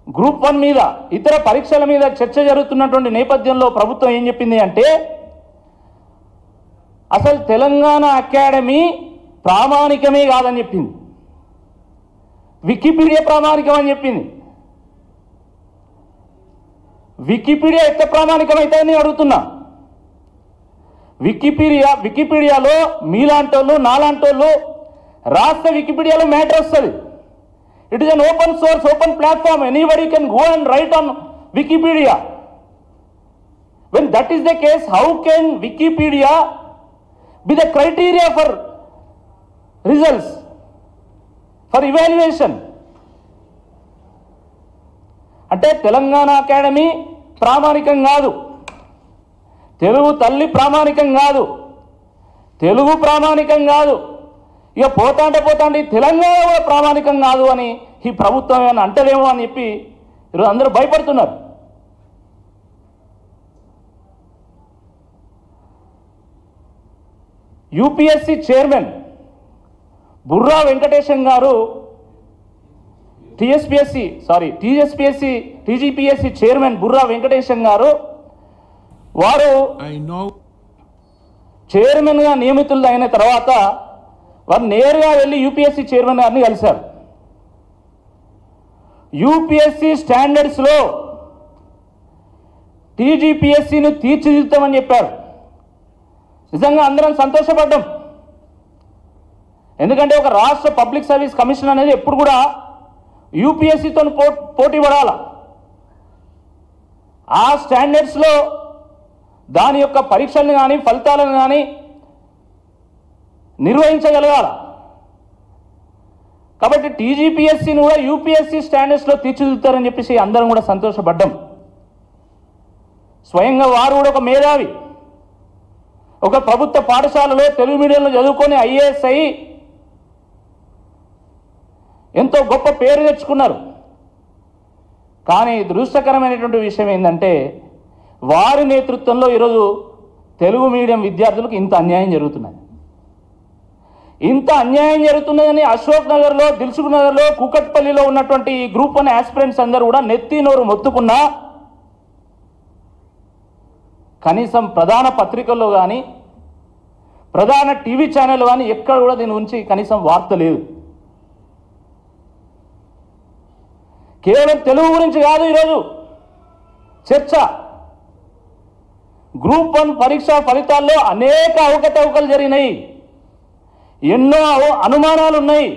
Group 1 మీద ఇతర పరీక్షల మీద చర్చ జరుగుతున్నటువంటి నేపథ్యంలో ప్రభుత్వం ఏం చెప్పింది అంటే అసలు తెలంగాణ అకాడమీ ప్రామాణికమే కాదని చెప్పింది. వికీపీడియా ప్రామాణికం అని చెప్పింది. వికీపీడియా ఎంత ప్రామాణికమైతే అడుగుతున్నా. వికీపీడియాలో మీలాంటోళ్ళు నాలాంటోళ్ళు రాష్ట్ర వికీపీడియాలో మ్యాటర్ వస్తుంది. It is an open source, open platform. Anybody can go and write on Wikipedia. When that is the case, how can Wikipedia be the criteria for results, for evaluation? అంటే Telangana academy ప్రామాణికం కాదు, తెలుగు తల్లి ప్రామాణికం కాదు, తెలుగు ప్రామాణికం కాదు, ఇక పోతాంటే తెలంగాణ కూడా ప్రామాణికం కాదు అని ఈ ప్రభుత్వం ఏమైనా అంటదేమో అని చెప్పి ఈరోజు అందరూ భయపడుతున్నారు. యూపీఎస్సీ చైర్మన్ బుర్రా వెంకటేశం గారు టీజీపీఎస్సీ చైర్మన్ బుర్రా వెంకటేశం గారు వారు చైర్మన్గా నియమితులు అయిన తర్వాత వారు నేరుగా వెళ్ళి యూపీఎస్సీ చైర్మన్ గారిని కలిశారు. యూపీఎస్సీ స్టాండర్డ్స్లో టీజీపీఎస్సీని తీర్చిదిద్దామని చెప్పారు. నిజంగా అందరం సంతోషపడ్డాం. ఎందుకంటే ఒక రాష్ట్ర పబ్లిక్ సర్వీస్ కమిషన్ అనేది ఎప్పుడు కూడా యూపీఎస్సీతో పోటీ పడాల. ఆ స్టాండర్డ్స్లో దాని యొక్క పరీక్షలను కానీ ఫలితాలను కానీ నిర్వహించగలగాల. కాబట్టి టీజీపీఎస్సీని కూడా యూపీఎస్సీ స్టాండర్డ్స్లో తీర్చిదిద్దుతారని చెప్పేసి అందరం కూడా సంతోషపడ్డాం. స్వయంగా వారు కూడా ఒక మేధావి, ఒక ప్రభుత్వ పాఠశాలలో తెలుగు మీడియంలో చదువుకొని ఐఏఎస్ అయ్యి ఎంతో గొప్ప పేరు తెచ్చుకున్నారు. కానీ దురదృష్టకరమైనటువంటి విషయం ఏంటంటే వారి నేతృత్వంలో ఈరోజు తెలుగు మీడియం విద్యార్థులకు ఇంత అన్యాయం జరుగుతున్నది. ఇంత అన్యాయం జరుగుతున్నదని అశోక్ నగర్లో, దిల్సుఖ్ నగర్లో, కూకట్పల్లిలో ఉన్నటువంటి ఈ గ్రూప్ 1 ఆస్పిరెంట్స్ అందరూ కూడా నెత్తి నోరు మొత్తుకున్నా కనీసం ప్రధాన పత్రికల్లో కానీ ప్రధాన టీవీ ఛానల్ కానీ ఎక్కడ కూడా దీని గురించి కనీసం వార్త లేదు. కేవలం తెలుగు గురించి కాదు ఈరోజు చర్చ. గ్రూప్ 1 పరీక్షా ఫలితాల్లో అనేక అవకతవకలు జరిగినాయి, ఎన్నో అనుమానాలు ఉన్నాయి.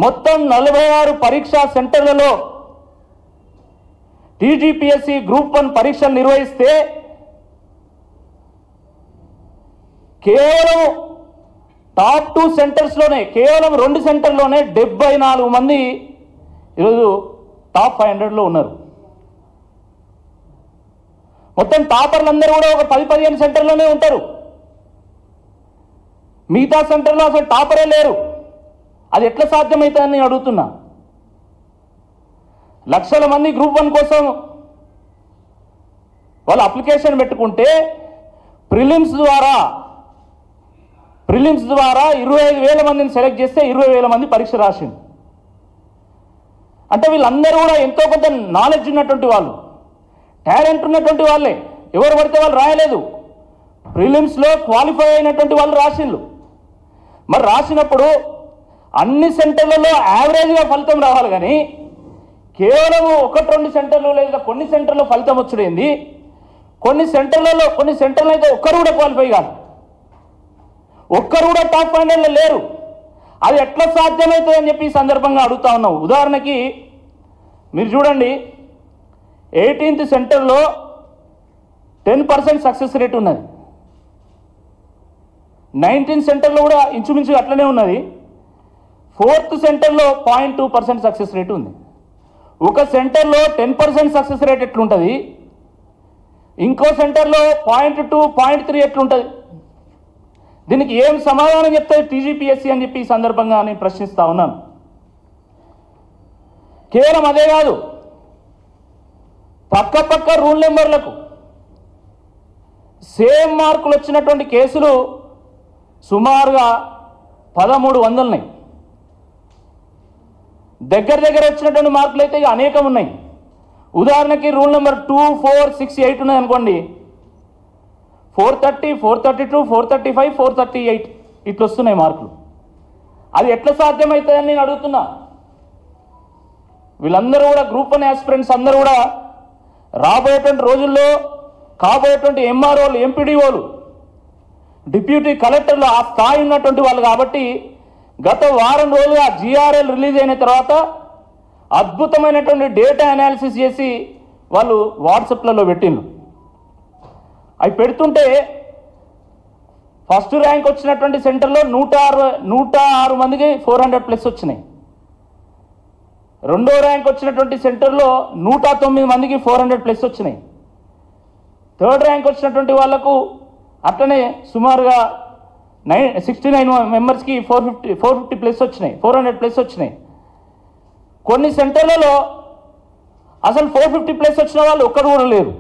మొత్తం 46 పరీక్షా సెంటర్లలో టీజీపీఎస్సీ గ్రూప్ 1 పరీక్షలు నిర్వహిస్తే కేవలం టాప్ 2 సెంటర్స్లోనే, కేవలం 2 సెంటర్లోనే 74 మంది ఈరోజు టాప్ 500లో ఉన్నారు. మొత్తం టాపర్లందరూ కూడా ఒక 10-15 సెంటర్లోనే ఉంటారు. మిగతా సెంటర్లో అసలు టాపరే లేరు. అది ఎట్లా సాధ్యమవుతుందని నేను అడుగుతున్నా. లక్షల మంది గ్రూప్ 1 కోసం వాళ్ళు అప్లికేషన్ పెట్టుకుంటే ప్రిలిమ్స్ ద్వారా 25,000 మందిని సెలెక్ట్ చేస్తే 20,000 మంది పరీక్ష రాసింది. అంటే వీళ్ళందరూ కూడా ఎంతో కొంత నాలెడ్జ్ ఉన్నటువంటి వాళ్ళు, టాలెంట్ ఉన్నటువంటి వాళ్ళే. ఎవరు పడితే వాళ్ళు రాయలేదు. ప్రిలిమ్స్లో క్వాలిఫై అయినటువంటి వాళ్ళు రాసిండ్రు. మరి రాసినప్పుడు అన్ని సెంటర్లలో యావరేజ్గా ఫలితం రావాలి, కానీ కేవలం 1-2 సెంటర్లు లేదా కొన్ని సెంటర్లో ఫలితం వచ్చుడైంది. కొన్ని సెంటర్లలో అయితే ఒక్కరు కూడా క్వాలిఫై కాదు, ఒక్కరు కూడా టాప్ 500లో లేరు. అది ఎట్లా సాధ్యమవుతుంది అని చెప్పి ఈ సందర్భంగా అడుగుతా ఉన్నాం. ఉదాహరణకి మీరు చూడండి, 18th సెంటర్లో 10% సక్సెస్ రేట్ ఉన్నది. 19th సెంటర్లో కూడా ఇంచుమించు అట్లనే ఉన్నది. 4th సెంటర్లో 0.2% సక్సెస్ రేట్ ఉంది. ఒక సెంటర్లో 10% సక్సెస్ రేట్ ఎట్లుంటుంది, ఇంకో సెంటర్లో 0.2, 0.3 ఎట్లుంటుంది? దీనికి ఏం సమాధానం చెప్తుంది టీజీపీఎస్సీ అని చెప్పి ఈ సందర్భంగా నేను ప్రశ్నిస్తా ఉన్నాను. కేవలం అదే కాదు, పక్క రూల్ నెంబర్లకు సేమ్ మార్కులు వచ్చినటువంటి కేసులు సుమారుగా 1300 ఉన్నాయి. దగ్గర దగ్గర వచ్చినటువంటి మార్కులు అయితే అనేకం ఉన్నాయి. ఉదాహరణకి రూల్ నెంబర్ 2, 4, 6, 8 ఉన్నాయి అనుకోండి. 430, 432, 435, 438 ఇట్లా వస్తున్నాయి మార్కులు. అది ఎట్లా సాధ్యమవుతుందని నేను అడుగుతున్నా. వీళ్ళందరూ కూడా గ్రూప్ 1 ఆస్పిరెంట్స్ అందరూ కూడా రాబోయేటువంటి రోజుల్లో కాబోయేటువంటి ఎంఆర్ఓలు, ఎంపీడీఓలు, డిప్యూటీ కలెక్టర్లు ఆ స్థాయి ఉన్నటువంటి వాళ్ళు కాబట్టి గత వారం రోజులుగా జిఆర్ఎల్ రిలీజ్ అయిన తర్వాత అద్భుతమైనటువంటి డేటా అనాలిసిస్ చేసి వాళ్ళు వాట్సాప్లలో పెట్టిండ్రు. అవి పెడుతుంటే ఫస్ట్ ర్యాంక్ వచ్చినటువంటి సెంటర్లో 106 మందికి 400+ వచ్చినాయి. రెండో ర్యాంక్ వచ్చినటువంటి సెంటర్లో 109 మందికి 400+ వచ్చినాయి. థర్డ్ ర్యాంక్ వచ్చినటువంటి వాళ్లకు అట్లనే సుమారుగా 69 మెంబర్స్కి 450+ వచ్చినాయి, 400+ వచ్చినాయి. కొన్ని సెంటర్లలో అసలు 450+ వచ్చిన వాళ్ళు ఒక్కరు కూడా లేరు.